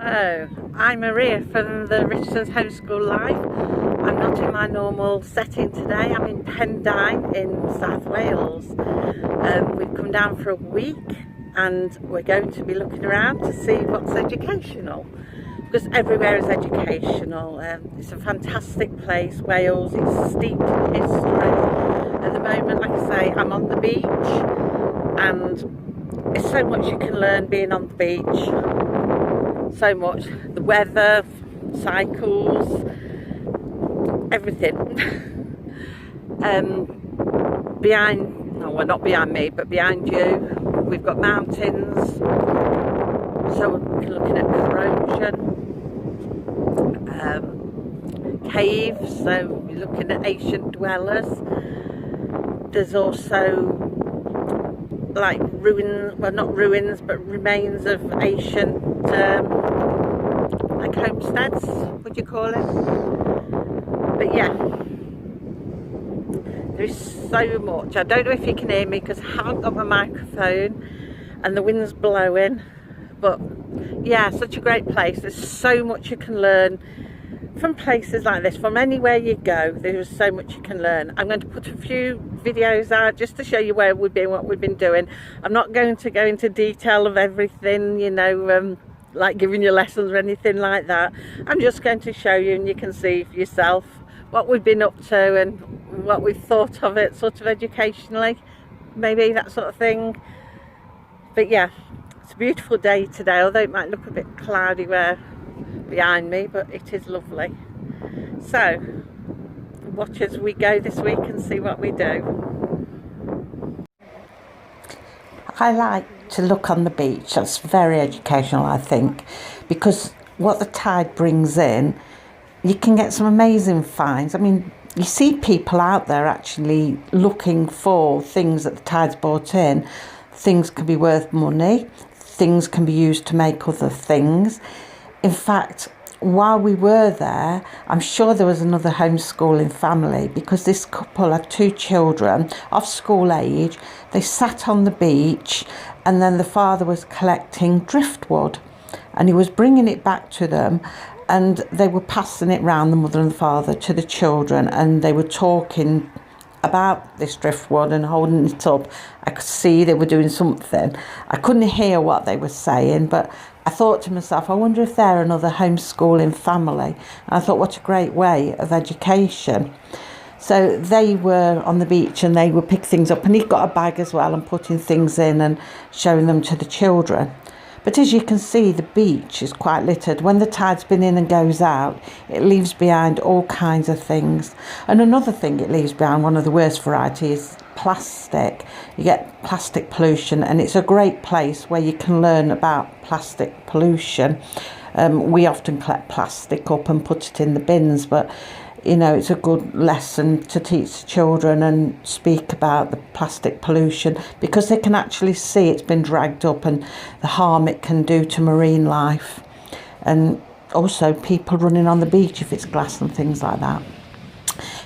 Oh, I'm Maria from the Richardson's Homeschool Life. I'm not in my normal setting today. I'm in Pendine in South Wales. We've come down for a week and we're going to be looking around to see what's educational, because everywhere is educational. It's a fantastic place, Wales. It's steeped in history. At the moment, like I say, I'm on the beach and it's so much you can learn being on the beach. So much. The weather, cycles, everything. Well, not behind me, but behind you, we've got mountains. So we're looking at corrosion. Caves, so you're looking at ancient dwellers. There's also like ruins, well not ruins, but remains of ancient like homesteads, would you call it? But yeah, there is so much. I don't know if you can hear me because I haven't got my microphone and the wind's blowing, but yeah, such a great place. There's so much you can learn from places like this. From anywhere you go, there is so much you can learn. I'm going to put a few videos out just to show you where we've been, what we've been doing. I'm not going to go into detail of everything, you know, like giving you lessons or anything like that. I'm just going to show you, and you can see for yourself what we've been up to and what we've thought of it, sort of educationally, maybe that sort of thing. But yeah, it's a beautiful day today, although it might look a bit cloudy where behind me, but it is lovely. So watch as we go this week and see what we do. I like to look on the beach. That's very educational, I think, because what the tide brings in, you can get some amazing finds. I mean, you see people out there actually looking for things that the tide's brought in. Things can be worth money, things can be used to make other things. In fact, while we were there, I'm sure there was another homeschooling family, because this couple had 2 children of school age. They sat on the beach and then the father was collecting driftwood and he was bringing it back to them, and they were passing it round, the mother and the father, to the children, and they were talking about this driftwood and holding it up. I could see they were doing something. I couldn't hear what they were saying, but I thought to myself, I wonder if they're another homeschooling family. And I thought, what a great way of education. So they were on the beach and they would pick things up, and he'd got a bag as well and putting things in and showing them to the children. But as you can see, the beach is quite littered. When the tide's been in and goes out, it leaves behind all kinds of things. And another thing it leaves behind, one of the worst varieties, plastic. You get plastic pollution, and it's a great place where you can learn about plastic pollution. We often collect plastic up and put it in the bins, but you know, it's a good lesson to teach children and speak about the plastic pollution, because they can actually see it's been dragged up and the harm it can do to marine life, and also people running on the beach if it's glass and things like that.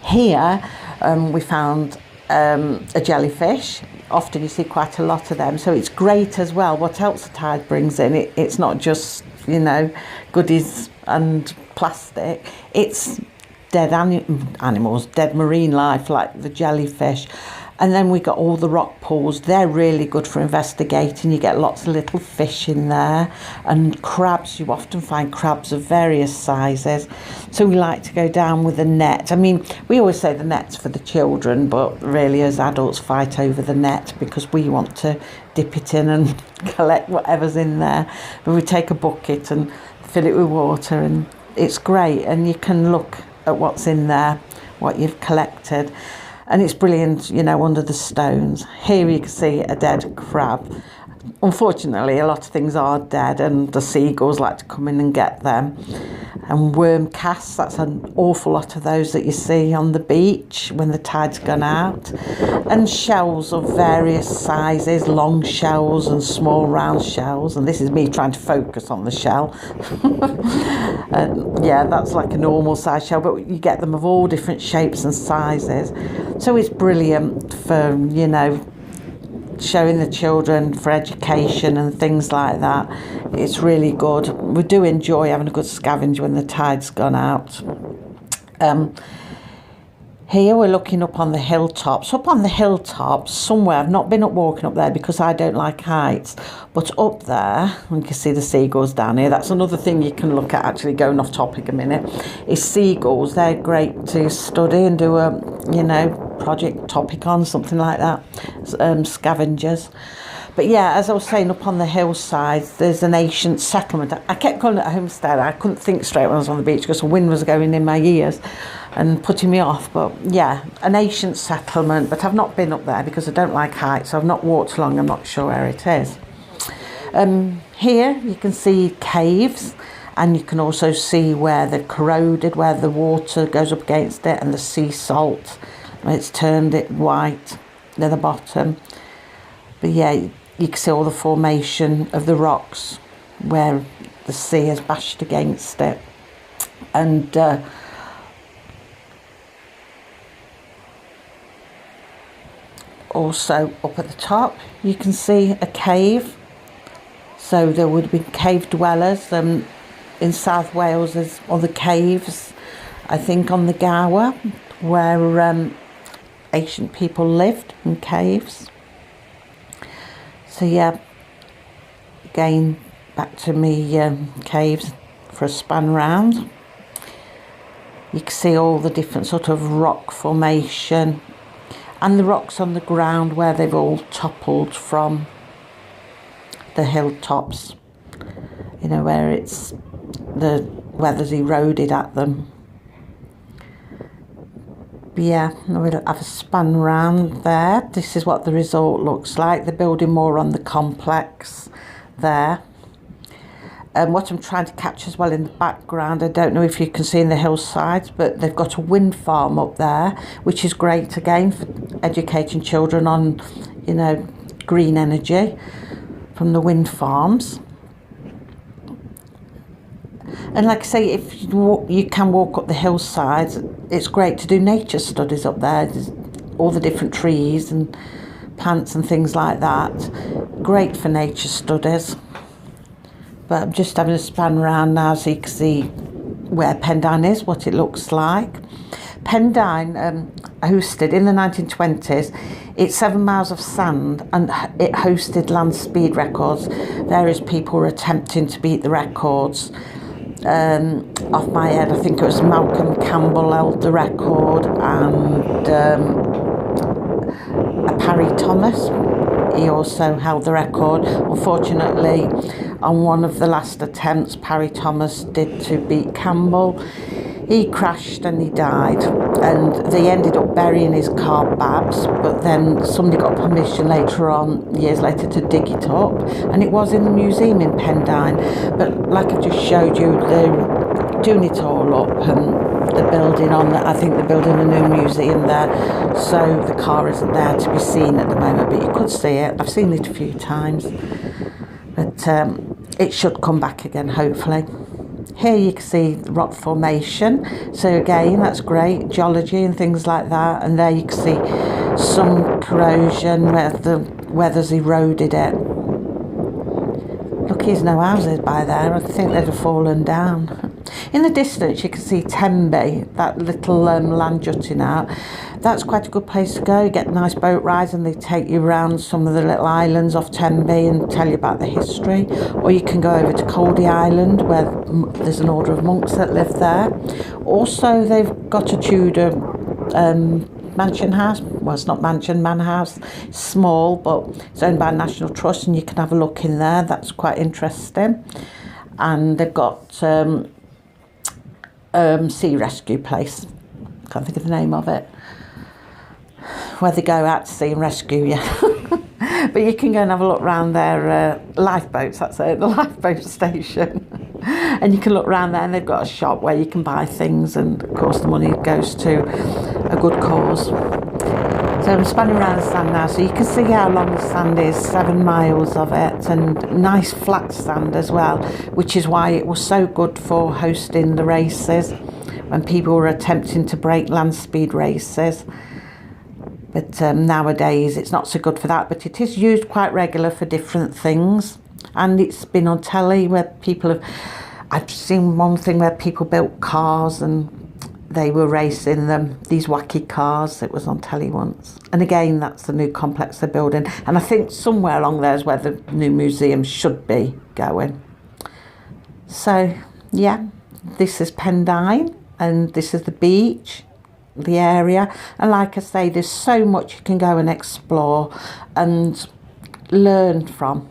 Here we found a jellyfish. Often you see quite a lot of them, so it's great as well. What else the tide brings in, it's not just, you know, goodies and plastic, it's dead animals, dead marine life like the jellyfish. And then we got all the rock pools. They're really good for investigating. You get lots of little fish in there, and crabs. You often find crabs of various sizes. So we like to go down with a net. I mean, we always say the net's for the children, but really as adults fight over the net because we want to dip it in and collect whatever's in there. But we take a bucket and fill it with water, and it's great. And you can look at what's in there, what you've collected. And it's brilliant, you know, under the stones. Here you can see a dead crab. Unfortunately, a lot of things are dead, and the seagulls like to come in and get them. And worm casts, that's an awful lot of those that you see on the beach when the tide's gone out. And shells of various sizes, long shells and small round shells. And this is me trying to focus on the shell. And yeah, that's like a normal size shell, but you get them of all different shapes and sizes. So it's brilliant for, you know, showing the children for education and things like that. It's really good. We do enjoy having a good scavenge when the tide's gone out. Here we're looking up on the hilltops. Up on the hilltops, somewhere, I've not been up walking up there because I don't like heights, but up there, you can see the seagulls down here. That's another thing you can look at, actually going off topic a minute, is seagulls. They're great to study and do a, project topic on, something like that, scavengers. But yeah, as I was saying, up on the hillside, there's an ancient settlement. I kept calling it a homestead. I couldn't think straight when I was on the beach because the wind was going in my ears and putting me off. But yeah, an ancient settlement. But I've not been up there because I don't like heights. So I've not walked along. I'm not sure where it is. Here you can see caves, and you can also see where they've corroded, where the water goes up against it and the sea salt. It's turned it white near the bottom. But yeah, you can see all the formation of the rocks where the sea has bashed against it. And also up at the top you can see a cave. So there would have been cave dwellers. In South Wales there's other caves, I think on the Gower, where ancient people lived in caves. So yeah, again back to me caves for a span round. You can see all the different sort of rock formation and the rocks on the ground where they've all toppled from the hilltops, where it's the weather's eroded at them. But yeah, we'll have a span round there. This is what the resort looks like. They're building more on the complex there. And what I'm trying to catch as well in the background, I don't know if you can see in the hillsides, but they've got a wind farm up there, which is great again for educating children on, green energy from the wind farms. And like I say, if you can walk up the hillsides, it's great to do nature studies up there. There's all the different trees and plants and things like that. Great for nature studies. But I'm just having a span around now so you can see where Pendine is, what it looks like. Pendine hosted in the 1920s, it's 7 miles of sand, and it hosted land speed records. Various people were attempting to beat the records. Off my head, I think it was Malcolm Campbell held the record, and Parry Thomas, he also held the record. Unfortunately, on one of the last attempts, Parry Thomas did to beat Campbell. He crashed and he died, and they ended up burying his car Babs, but then somebody got permission later on, years later, to dig it up, and it was in the museum in Pendine. But like I just showed you, they're doing it all up, and they're building I think they're building a new museum there, so the car isn't there to be seen at the moment, but you could see it. I've seen it a few times, but it should come back again, hopefully. Here you can see the rock formation, so again that's great, geology and things like that. And there you can see some corrosion where the weather's eroded it. Look, there's no houses by there. I think they'd have fallen down. In the distance you can see Tenby, that little land jutting out. That's quite a good place to go. You get nice boat rides and they take you around some of the little islands off Tenby and tell you about the history. Or you can go over to Coldy Island, where there's an order of monks that live there. Also, they've got a Tudor mansion house. Well, it's not mansion, man house. It's small, but it's owned by National Trust, and you can have a look in there. That's quite interesting. And they've got sea rescue place. Can't think of the name of it, where they go out to sea and rescue you. But you can go and have a look around their lifeboats, that's it, the lifeboat station. And you can look around there, and they've got a shop where you can buy things, and of course the money goes to a good cause. So I'm spanning around the sand now, so you can see how long the sand is, 7 miles of it, and nice flat sand as well, which is why it was so good for hosting the races when people were attempting to break land speed races. But nowadays it's not so good for that, but it is used quite regular for different things. And it's been on telly where people have, I've seen one thing where people built cars and they were racing them, these wacky cars. It was on telly once. And again, that's the new complex they're building. And I think somewhere along there is where the new museum should be going. So, yeah, this is Pendine, and this is the beach, the area. And like I say, there's so much you can go and explore and learn from.